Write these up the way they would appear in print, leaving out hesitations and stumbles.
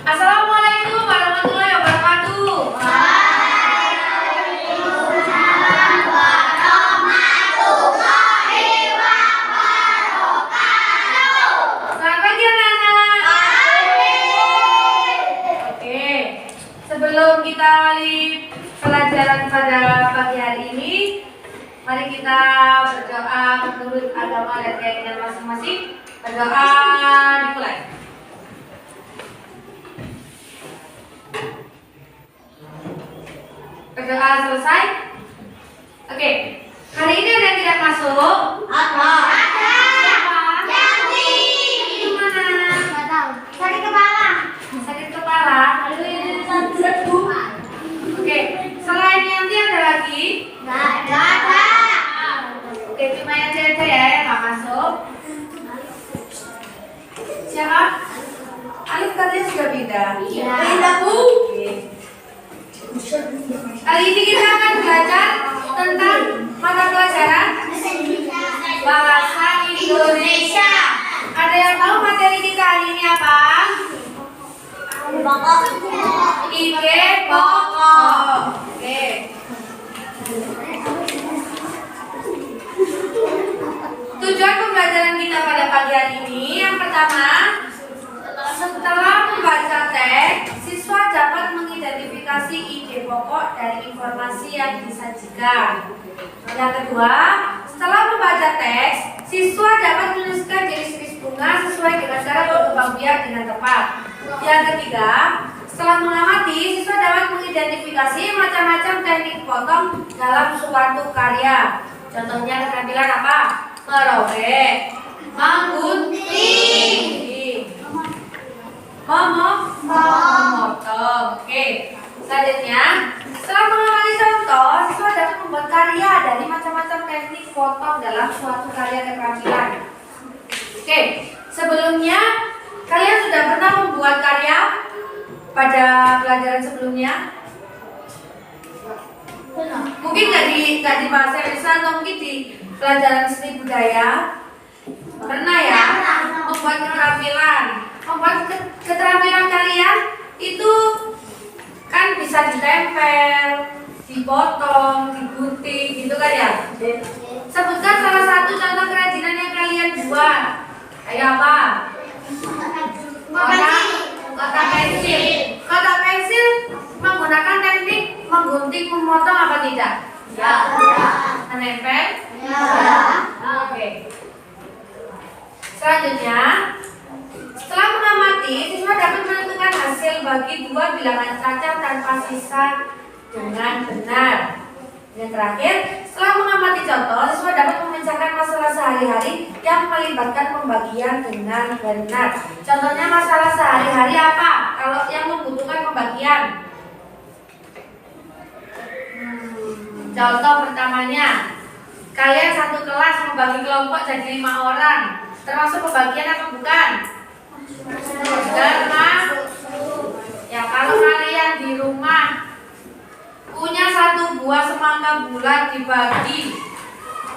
Assalamualaikum warahmatullahi wabarakatuh. Waalaikumsalam warahmatullahi wabarakatuh. Selamat pagi anak-anak. Oke, sebelum kita awali pelajaran pada pagi hari ini, mari kita berdoa menurut agama dan keyakinan masing-masing. Berdoa dimulai. Berdoa selesai. Oke, hari ini ada yang tidak masuk? Ada. Siapa? Yanti. Itu mana? Nggak tahu. Sakit kepala. Sakit kepala. Oke, selain Yanti ada lagi? Nggak ada. Oke, cuma yang aja ya yang nggak masuk. Siapa? Alif katanya sudah pindah. Iya. Pindah, Bu. Oke. Kali ini kita akan belajar tentang mata pelajaran Bahasa Indonesia. Ada yang tahu materi kita hari ini apa? IG pokok. Oke. Tujuan pembelajaran kita pada pagi hari ini yang pertama, setelah membaca teks, siswa dapat mengidentifikasi ide pokok dari informasi yang disajikan. Yang kedua, setelah membaca teks, siswa dapat menuliskan jenis-jenis bunga sesuai dengan cara berkembang biak dengan tepat. Yang ketiga, setelah mengamati, siswa dapat mengidentifikasi macam-macam teknik potong dalam suatu karya. Contohnya keterampilan apa? Merobek, menggunting, memotong. Oke. Selanjutnya, setelah mengamati contoh, siswa dapat membuat karya dari macam-macam teknik potong dalam suatu karya keterampilan. Oke. Sebelumnya, kalian sudah pernah membuat karya pada pelajaran sebelumnya? Mungkin nggak di bahasa Indonesia atau mungkin di pelajaran seni budaya. Pernah ya? Membuat keterampilan. Membuat keterampilan kalian itu kan bisa ditempel, dipotong, digunting, gitu kan ya? Sebutkan salah satu contoh kerajinan yang kalian buat. Kayak apa? Kotak pensil. Kotak pensil menggunakan teknik menggunting, memotong apa tidak? Ya. Menempel? Ya. Oke. Selanjutnya, setelah mengamati, siswa dapat menentukan hasil bagi dua bilangan cacat tanpa sisa dengan benar. Yang terakhir, setelah mengamati contoh, siswa dapat memecahkan masalah sehari-hari yang melibatkan pembagian dengan benar. Contohnya masalah sehari-hari apa? Kalau yang membutuhkan pembagian. Contoh pertamanya, kalian satu kelas membagi kelompok jadi 5 orang. Termasuk pembagian apa bukan? Ya, kalau kalian di rumah punya satu buah semangka bulat dibagi,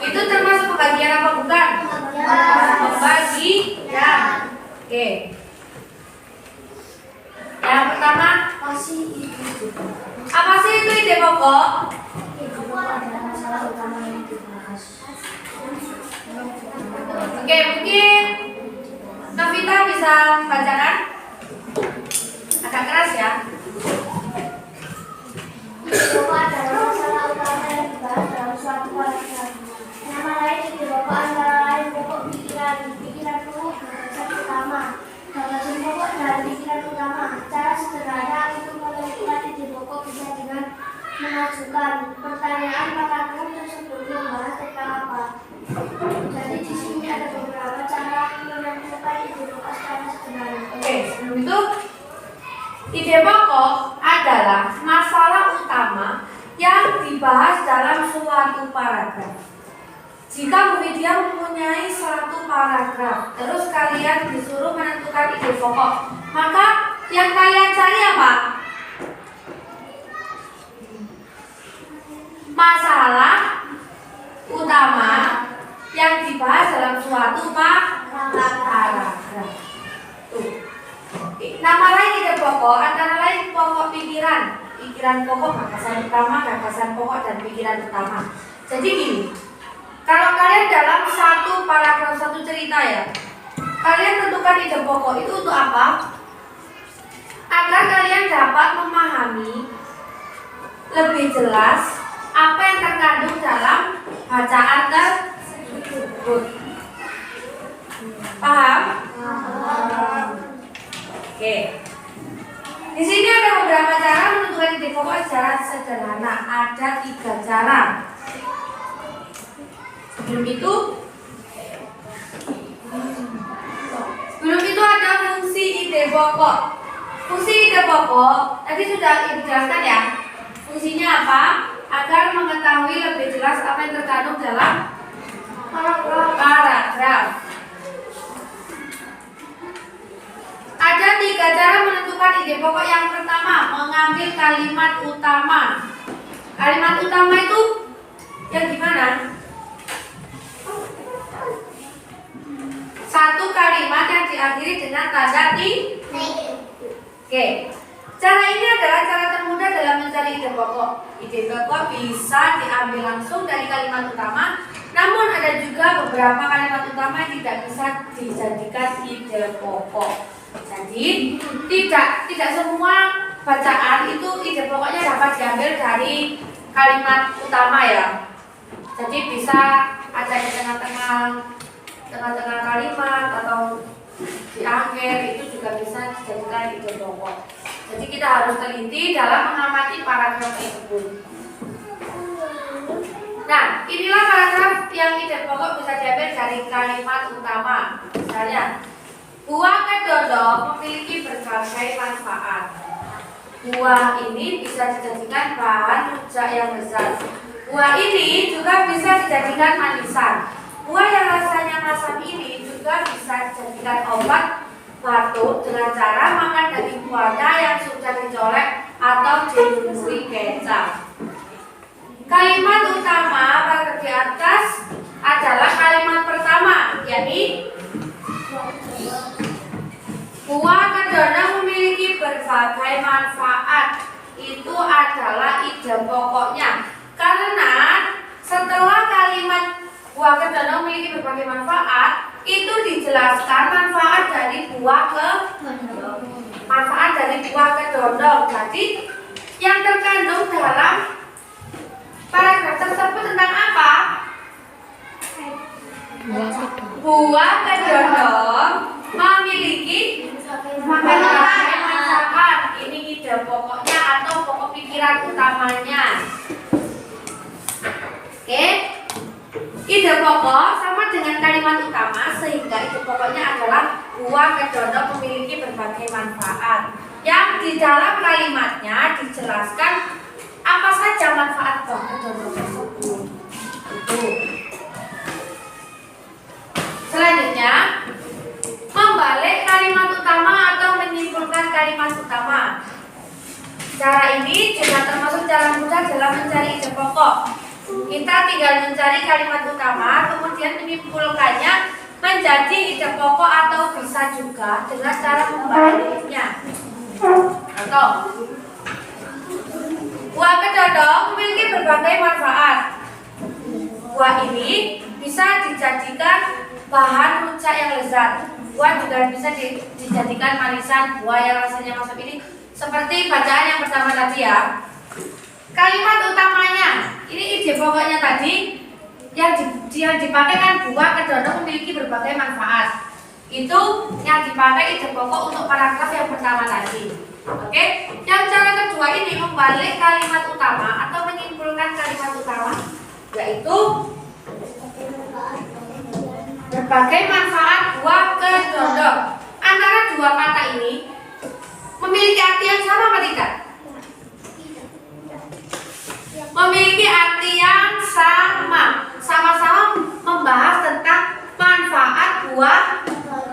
itu termasuk pembagian apa bukan? Pembagian. Oke. Yang pertama, apa sih itu ide pokok? Oke, mungkin Novita bisa membacakan? Agak keras ya. Pokok adalah masalah utama yang dibahas dalam suatu paragraf. Nama lain ide pokok antara lain pokok pikiran. Pikiran pokok gagasan utama. Gagasan pokok dari pikiran utama. Cara sederhana untuk menentukan ide pokok bisa dengan mengajukan pertanyaan paragraf tersebut membahas tentang apa. Jadi di sini ada beberapa cara menentukan ide pokok secara sederhana. Oke, sebelum itu ide pokok adalah masalah utama yang dibahas dalam suatu paragraf. Jika Bu Widya mempunyai suatu paragraf, terus kalian disuruh menentukan ide pokok, maka yang kalian cari apa? Masalah utama yang dibahas dalam suatu paragraf. Tuh. Nama lain ide pokok antara lain pokok pikiran, pikiran pokok, gagasan utama, gagasan pokok, dan pikiran utama. Jadi gini, kalau kalian dalam satu paragraf, satu cerita ya, kalian tentukan ide pokok itu untuk apa? Agar kalian dapat memahami lebih jelas apa yang terkandung dalam bacaan tersebut. Paham? Oke. Di sini ada beberapa cara menentukan ide pokok secara sederhana. Ada 3 cara. Sebelum itu ada fungsi ide pokok. Fungsi ide pokok tadi sudah Ibu jelaskan ya. Fungsinya apa? Agar mengetahui lebih jelas apa yang terkandung dalam paragraf. Ada 3 cara menentukan ide pokok. Yang pertama, mengambil kalimat utama. Kalimat utama itu yang gimana? Satu kalimat yang diakhiri dengan tanda titik. Oke. Cara ini adalah cara termudah dalam mencari ide pokok. Ide pokok bisa diambil langsung dari kalimat utama, namun ada juga beberapa kalimat utama yang tidak bisa dijadikan ide pokok. Jadi tidak semua bacaan itu ide pokoknya dapat diambil dari kalimat utama ya. Jadi bisa ada di tengah-tengah kalimat atau di akhir, itu juga bisa dijadikan ide pokok. Jadi kita harus teliti dalam mengamati paragraf tersebut. Nah, inilah paragraf yang ide pokok bisa diambil dari kalimat utama. Misalnya, buah kedondong memiliki berbagai manfaat. Buah ini bisa dijadikan bahan rujak yang lezat. Buah ini juga bisa dijadikan manisan. Buah yang rasanya masam ini juga bisa dijadikan obat batuk dengan cara makan daging buahnya yang sudah dicolek atau diindustri kecap. Kalimat utama pada di atas adalah kalimat pertama, yakni buah kedondong memiliki berbagai manfaat. Itu adalah ide pokoknya. Karena setelah kalimat buah kedondong memiliki berbagai manfaat, itu dijelaskan manfaat dari buah kedondong. Jadi yang terkandung dalam paragraf tersebut tentang apa? Buah kedondong memiliki berbagai manfaat. Ini ide pokoknya atau pokok pikiran utamanya. Oke. Ide pokok sama dengan kalimat utama, sehingga ide pokoknya adalah buah kedondong memiliki berbagai manfaat. Yang di dalam kalimatnya dijelaskan apa saja manfaat buah kedondong tersebut. Itu. Selanjutnya, membalik kalimat utama atau menyimpulkan kalimat utama. Cara ini juga termasuk cara mudah dalam mencari ide pokok. Kita tinggal mencari kalimat utama, kemudian menyimpulkannya menjadi ide pokok, atau bisa juga dengan cara membaliknya. Contoh, buah kedondong memiliki berbagai manfaat. Buah ini bisa dijadikan bahan rujak yang lezat. Buah juga bisa dijadikan manisan. Buah yang rasanya masam ini seperti bacaan yang pertama tadi ya. Kalimat utamanya, ini ide pokoknya tadi yang dipakai kan buah kedondong memiliki berbagai manfaat. Itu yang dipakai ide pokok untuk paragraf yang pertama tadi. Oke? Yang cara kedua ini membalik kalimat utama atau menyimpulkan kalimat utama, yaitu berbagai manfaat buah kedondong. Antara dua kata ini memiliki arti yang sama apa tidak? Memiliki arti yang sama. Sama-sama membahas tentang manfaat buah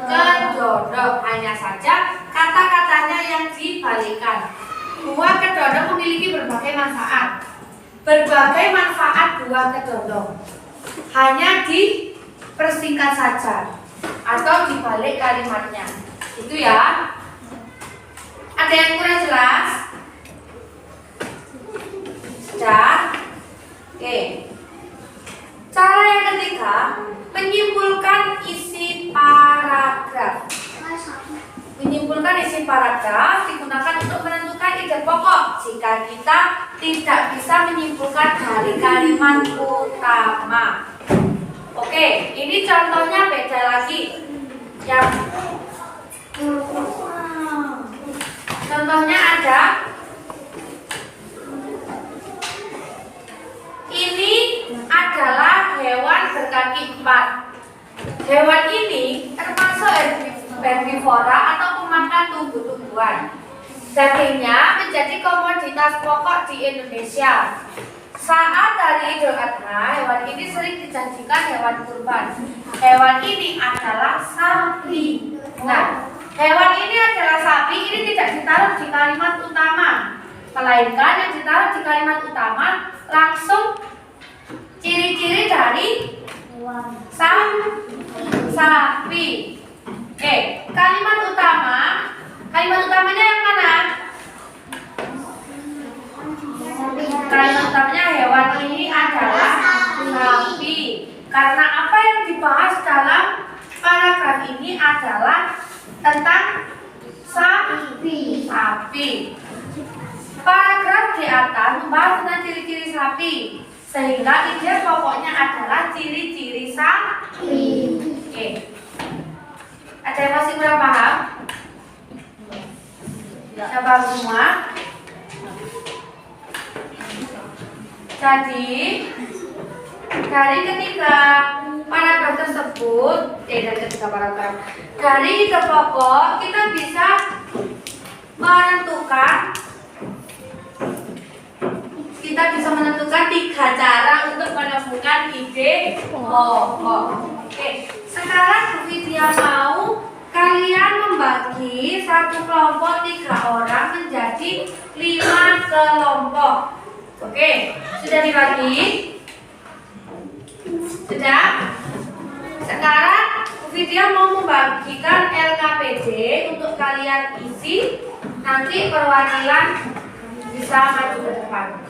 kedondong. Hanya saja kata-katanya yang dibalikkan. Buah kedondong memiliki berbagai manfaat. Berbagai manfaat buah kedondong hanya dipersingkat saja atau dibalik kalimatnya. Itu ya. Ada yang kurang jelas? Sudah? Oke. Cara yang ketiga, menyimpulkan isi paragraf. Menyimpulkan isi paragraf digunakan untuk menentukan ide pokok jika kita tidak bisa menyimpulkan dari kalimat utama. Oke, ini contohnya beda lagi. Contohnya ada ini adalah hewan berkaki 4. Hewan ini termasuk herbivora atau pemakan tumbuh-tumbuhan. Dagingnya menjadi komoditas pokok di Indonesia. Saat hari Idul Adha, hewan ini sering dijanjikan hewan kurban. Hewan ini adalah sapi. Nah, hewan ini adalah sapi, ini tidak ditaruh di kalimat utama, melainkan yang ditaruh di kalimat utama langsung ciri-ciri dari sapi. Oke, kalimat utamanya yang mana? Kalimat utamanya hewan ini adalah sapi. Karena apa yang dibahas dalam paragraf ini adalah tentang sapi. Paragraf di atas membahas tentang ciri-ciri sapi, sehingga ide pokoknya adalah ciri-ciri sapi. Oke. Ada yang masih kurang paham? Sudah paham semua? Jadi dari ketiga paragraf tersebut, dari ide pokok kita bisa menentukan 3 cara untuk menemukan ide pokok. Oke, sekarang Bu Vidya mau kalian membagi satu kelompok 3 orang menjadi 5 kelompok. Oke, sudah dibagi? Sudah? Sekarang Bu Vidya mau membagikan LKPD untuk kalian isi. Nanti perwakilan bisa maju ke depan.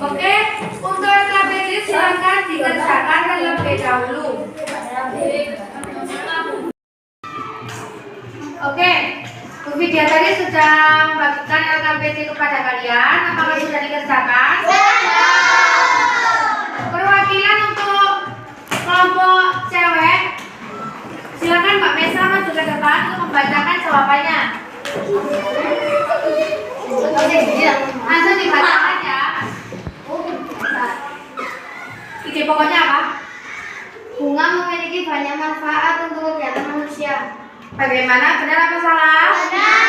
Oke, untuk LKPD silakan dikerjakan terlebih dahulu. Oke, Bu Vidya tadi sudah membagikan LKPD kepada kalian. Apakah sudah dikerjakan? Perwakilan untuk kelompok cewek, silakan Mbak Mesa maju ke depan untuk membacakan jawabannya. Oke, langsung dibacakan ya. Ide pokoknya apa? Bunga memiliki banyak manfaat untuk kegiatan manusia. Bagaimana? Benar apa salah? Benar.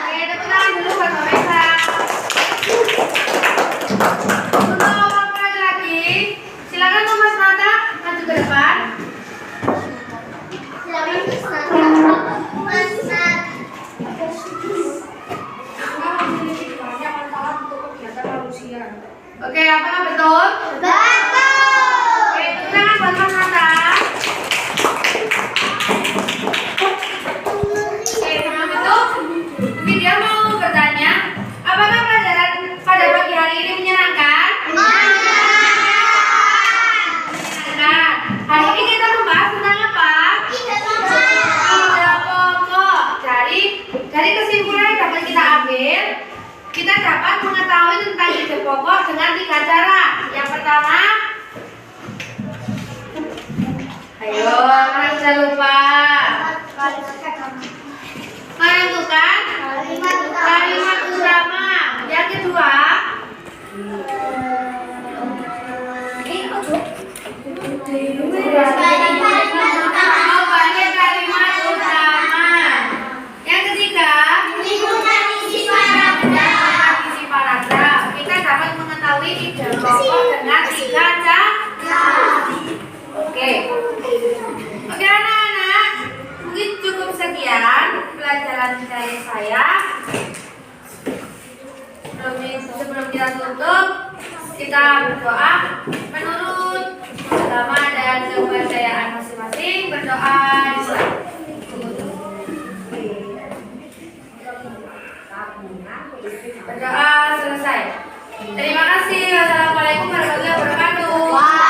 Oke, tepuk tangan dulu buat Mbak Mesa. Untuk kelompok laki-laki, silakan Mas Nata maju ke depan. Silakan Mas Nata. Bunga memiliki banyak manfaat untuk kegiatan manusia. Oke, apakah betul? Betul. Oke, tepuk tangan buat Mas Nata. Dia mau bertanya, apakah pelajaran pada pagi hari ini menyenangkan? Menyenangkan. Hari ini kita membahas tentang apa? Ide pokok. Dari kesimpulan yang dapat kita ambil, kita dapat mengetahui tentang ide pokok dengan 3 cara. Yang pertama, ayo, kalian jangan lupa menentukan kalimat utama. Yang kedua, membangun kalimat utama. Yang ketiga, Lingkungan isi paragraf. isi paragraf. Kita dapat mengetahui ide pokok dengan 3 cara. Sebelum kita tutup, kita berdoa menurut agama dan kepercayaan masing-masing. Berdoa dimulai. Berdoa selesai. Terima kasih. Wassalamualaikum warahmatullahi wabarakatuh.